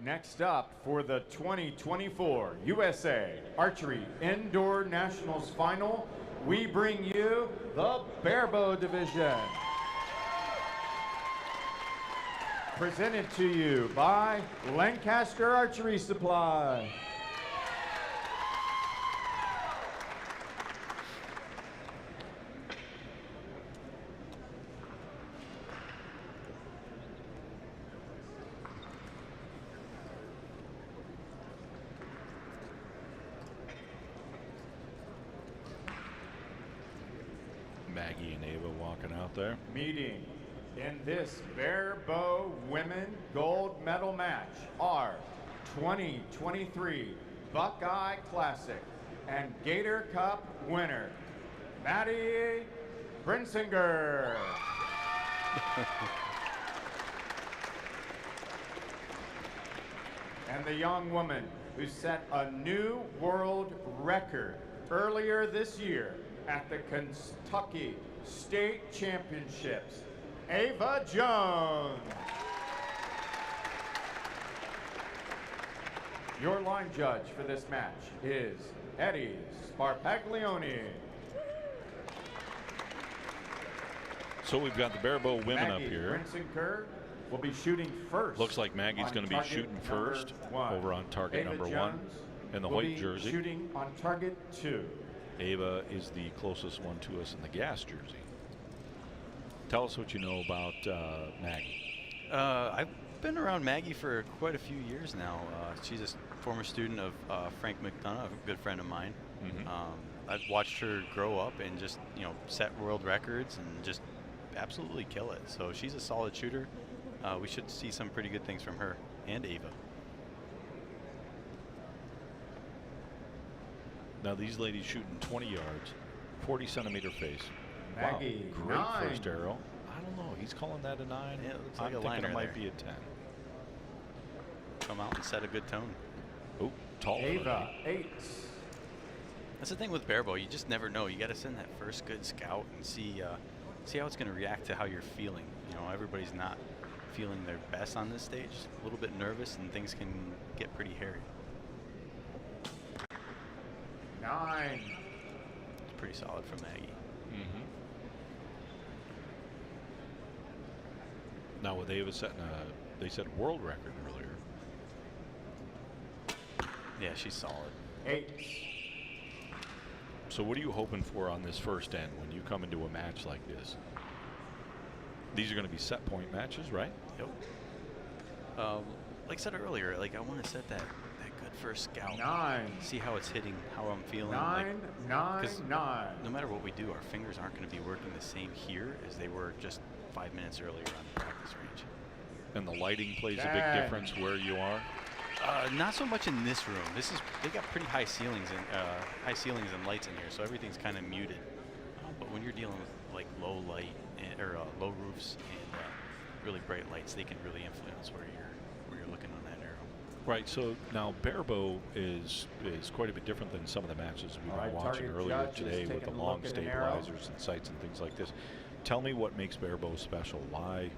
Next up for the 2024 USA Archery Indoor Nationals Final, we bring you the Barebow Division. Presented to you by Lancaster Archery Supply. Maggie and Ava walking out there. Meeting in this Barebow Women Gold Medal match are 2023 Buckeye Classic and Gator Cup winner, Maggie Brensinger. And the young woman who set a new world record earlier this year at the Kentucky State Championships, Ava Jones. Your line judge for this match is Eddie Sparpaglione. So we've got the Barebow women Maggie up here. Brensinger will be shooting first. Looks like Maggie's going to be shooting first over on target Ava number Jones 1 in the will white be jersey. Shooting on target 2. Ava is the closest one to us in the gas jersey. Tell us what you know about Maggie. I've been around Maggie for quite a few years now. She's a former student of Frank McDonough, a good friend of mine. I've watched her grow up and just, set world records and just absolutely kill it. So she's a solid shooter. We should see some pretty good things from her and Ava. Now these ladies shooting 20 yards, 40 centimeter face. Maggie, wow, great 9. first arrow. I don't know, he's calling that a 9. Yeah, it looks I'm like a thinking liner it might there. be a 10. Come out and set a good tone. Oh, tall. Ava, 8. That's the thing with Barebow. You just never know. You got to send that first good scout and see how it's going to react to how you're feeling. Everybody's not feeling their best on this stage. A little bit nervous, and things can get pretty hairy. 9. It's pretty solid from Maggie. Now with Ava setting they set world record earlier. Yeah, she's solid. 8. So what are you hoping for on this first end when you come into a match like this? These are going to be set point matches, right? Yep. Like I said earlier, I want to set that good first scout. 9. See how it's hitting, how I'm feeling. 9, 9, 9. No matter what we do, our fingers aren't going to be working the same here as they were just 5 minutes earlier on the practice range. And the lighting plays a big 10. difference where you are. Not so much in this room. They got pretty high ceilings and lights in here, so everything's kind of muted. But when you're dealing with low light or low roofs and really bright lights, they can really influence where you're looking on that arrow. Right. So now Barebow is quite a bit different than some of the matches we've been watching target earlier judge is today with the taking a long look at an arrow. stabilizers and sights and things like this. Tell me what makes Barebow special. Why,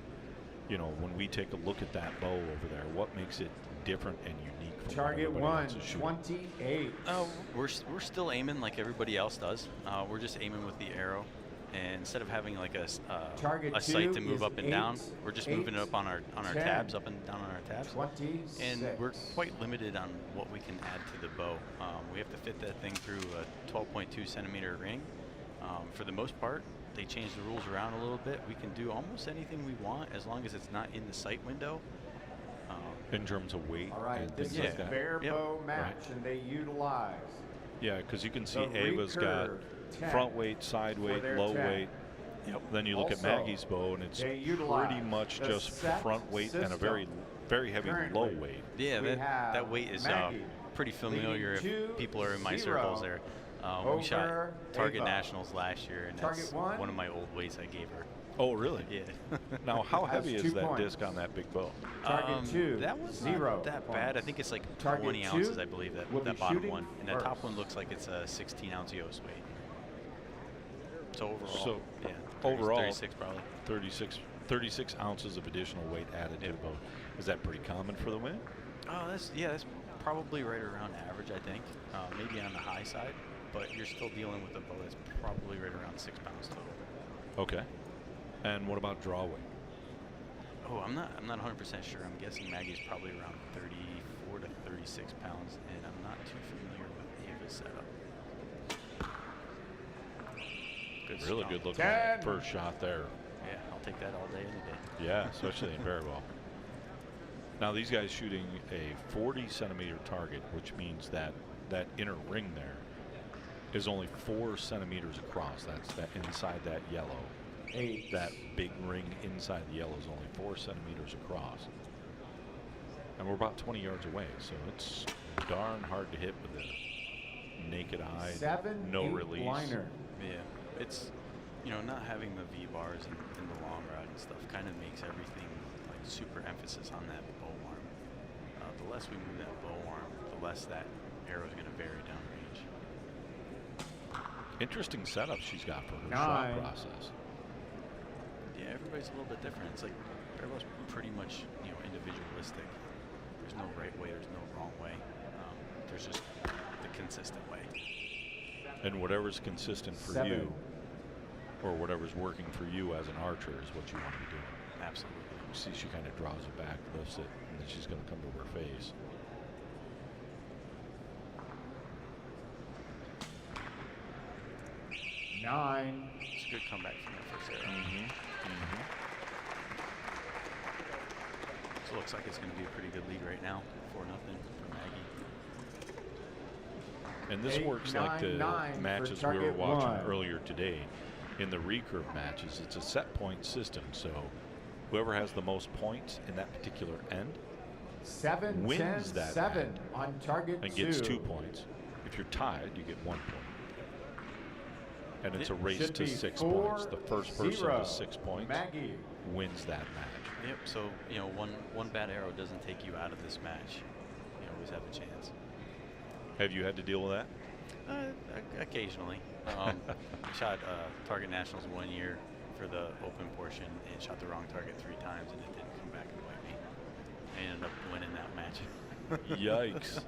when we take a look at that bow over there, what makes it different and unique from Target what 1, everybody else is shooting? 28. We're still aiming like everybody else does. We're just aiming with the arrow, and instead of having Target a sight 2 to move is up and 8, down, we're just moving it up on our 10, tabs, up and down on our tabs. 26. And we're quite limited on what we can add to the bow. We have to fit that thing through a 12.2 centimeter ring. For the most part, they change the rules around a little bit. We can do almost anything we want as long as it's not in the sight window. In terms of weight All right, and this things is like that. Barebow match, Right. and they utilize Yeah, because you can see the Ava's got recurve 10 front weight, side weight, their low 10. weight. Yep. Then you look at Also, Maggie's bow, and it's they utilize pretty much the just set front weight and a system. very, very heavy Currently, low weight. Yeah, we have that weight is Maggie pretty familiar leading if people are in my 2-0 circles there. We shot over Target Ava. Nationals last year, and Target that's 1 one of my old weights I gave her. Oh, really? Yeah. Now, how Has heavy 2 is that points. disc on that big bow? Target 2, That was 0 not that bad. I think it's like Target 20 2 ounces, I believe, will that be bottom shooting one. And that top first. one looks like it's a 16-ounce Yost weight. So overall, So, yeah, overall, 36 probably. 36 ounces of additional weight added to the bow. Is that pretty common for the women? Oh, that's probably right around average, I think. Maybe on the high side, but you're still dealing with a bow that's probably right around 6 pounds total. Okay. And what about draw weight? Oh, I'm not 100% sure. I'm guessing Maggie's probably around 34 to 36 pounds, and I'm not too familiar with Ava's setup. Really good looking first shot there. Yeah, I'll take that all day, any day. Yeah, especially in Barebow. Now these guys shooting a 40 centimeter target, which means that that inner ring there is only 4 centimeters across. That's that inside that yellow. 8. That big ring inside the yellow is only 4 centimeters across. And we're about 20 yards away, so it's darn hard to hit with a naked eye, 7, no 8 release. liner. Yeah, it's, not having the V-bars in the long rod and stuff kind of makes everything like super emphasis on that bow arm. The less we move that bow arm, the less that arrow is going to vary downrange. Interesting setup she's got for her 9. shot process. Yeah, everybody's a little bit different. It's like Barebow's pretty much individualistic. There's no right way. There's no wrong way. There's just the consistent way. And whatever's consistent for 7. you, or whatever's working for you as an archer, is what you want to be doing. Absolutely. You see, she kind of draws it back, lifts it, and then she's going to come to her face. Nine. It's a good comeback from that first arrow. So it looks like it's going to be a pretty good lead right now, 4-0 for Maggie. And this 8, works 9, like the 9 matches for we were target watching 1. earlier today. In the recurve matches, it's a set point system, so whoever has the most points in that particular end 7, wins 10, that 7 end on target and 2. gets 2 points. If you're tied, you get 1 point. And it's a race Should to be 6 4, points. The first person 0. to 6 points Maggie. wins that match. Yep. So one bad arrow doesn't take you out of this match. You always have a chance. Have you had to deal with that? Occasionally. Shot target nationals 1 year for the open portion and shot the wrong target 3 times, and it didn't come back and bite me. I ended up winning that match. Yikes.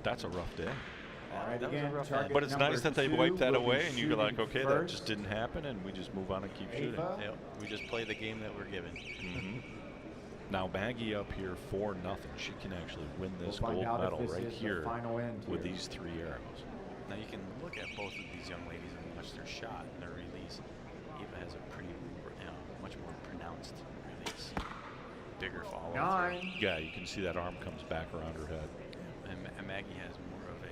That's a rough day. All right, That was a again, rough target end. But it's nice that they 2 wipe that will be away and you're like, shooting okay, that first. just didn't happen, and we just move on and keep shooting. Ava. Yep. We just play the game that we're given. Now Maggie up here 4-0. She can actually win this We'll find gold out if medal this right is the here final end with here. these 3 arrows. Now you can look at both of these young ladies and watch their shot and their release. Eva has a pretty, much more pronounced release, bigger follow. 9. Yeah, you can see that arm comes back around her head. And Maggie has more of a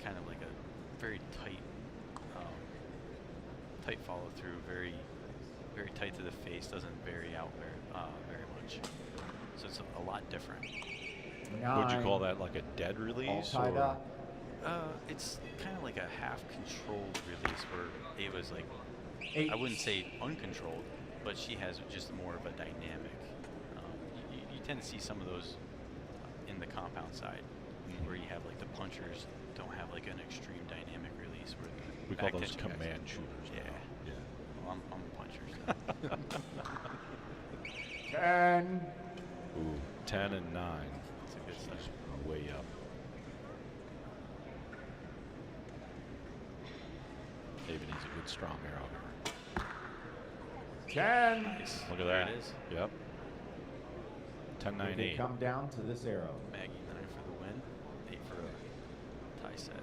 kind of like a very tight, tight follow through, very, very tight to the face. Doesn't vary out very much. So it's a lot different. 9. Would you call that like a dead All release? tied or? up. It's kind of like a half-controlled release where Ava's like, 8. I wouldn't say uncontrolled, but she has just more of a dynamic. You tend to see some of those in the compound side, where you have like the punchers don't have like an extreme dynamic release. Where We call back those tension guys- command shooters. Yeah. Yeah. Well, I'm a puncher. So 10. Ooh, 10 and 9. it's a good stuff. She's way up. Ava needs a good strong arrow here. 10. Nice. Look at There that. it is. Yep. 10, 9, If they 8. come down to this arrow. Maggie 9 for the win, 8 for a tie set.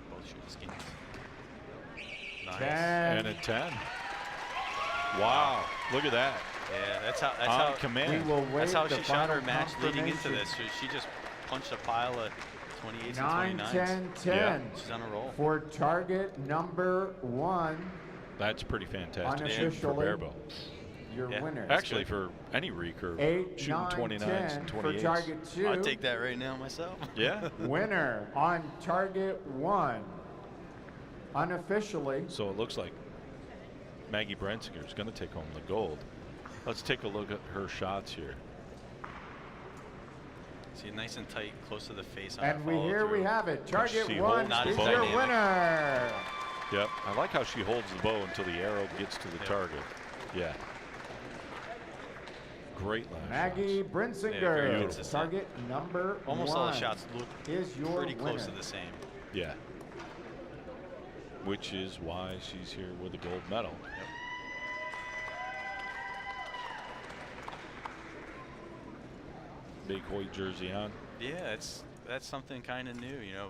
Both shooting skins. Nice. 10. And a 10. Wow. Look at that. Yeah, that's how On We command. will wait that's how the she shot her final match leading into confirmation. this. She just punched a pile of 28s 9, and 29s. 10, 10. Yeah. She's on a roll. For target number 1, That's pretty fantastic shooting for Unofficially. Barebow. your Yeah. winner. Actually, for any recurve, 8, shooting 9, 29s 10 and for 28s. target 2. I'll take that right now myself. Yeah. Winner on target 1. Unofficially, So it looks like Maggie Brensinger is going to take home the gold. Let's take a look at her shots here. See, nice and tight, close to the face on and her we follow here we through. have it. Target see 1 holes Not is as your dynamic. winner. Yep. I like how she holds the bow until the arrow gets to the target. Yeah. Great last Maggie shots. Brensinger, target number Almost 1. all the shots look is your pretty close winner. to the same. Yeah. Which is why she's here with a gold medal. Yep. Big Hoyt jersey on. Yeah, that's something kind of new. You know,